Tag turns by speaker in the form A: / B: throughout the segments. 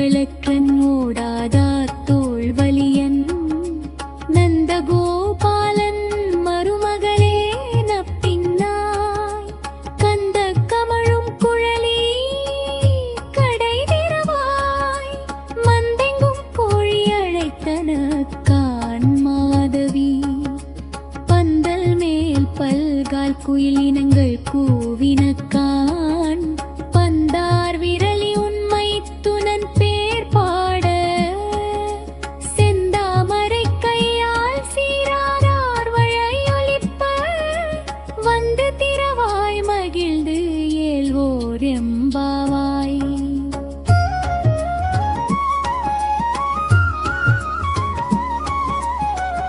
A: களற்றன் ஓடாதா தோல்வலியன் நந்தகோபாலன் மருமகளே நப்பின்னாய் கந்த கமழும் குழலி கடை திறவாய் மந்தெங்கும் கோழி அழைத்தன கான் மாதவி பந்தல் மேல் பல்கால் குயில் இனங்கள் கூவின கான் பந்தார் விரலி உண்மை துணன் பேர் பாட செந்தாமரை கையால் சீரானார் வழையொலிப்ப வந்து திறவாய் மகிழ்ந்து ஏல்வோர் எம்பாவாய்.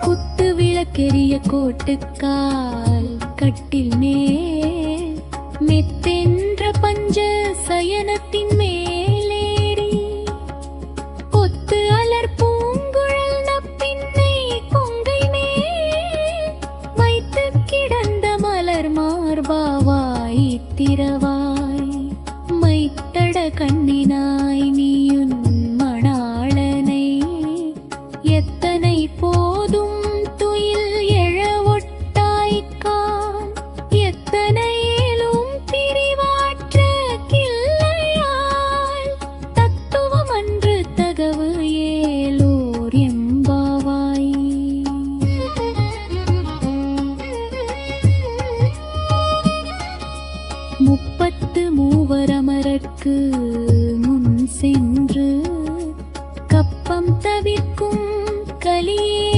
A: குத்து விளக்கெரிய கோட்டுக்கால் கட்டில் மேல் மெத்தென்ற பஞ்ச சயனத்தின் மேலேறி கொத்து அலர் பூங்குழல் நப்பின்னை கொங்கை மேல் வைத்து கிடந்த மலர் மார்பாவாய் திறவாய் மைத்தட கண்ணினாய் நீயுன் மணாளனை எத்தனை போதும் துயில் எழ ஒட்டாய்க்கான் எத்தனையிலும் பிரிவாற்ற கில்லையால் தத்துவமன்று தகவு ஏலோர் எம்பாவாய். முப்பத்து மூவரமரர்க்கு முன் சென்று கப்பம் தவிர்க்கும் கலியே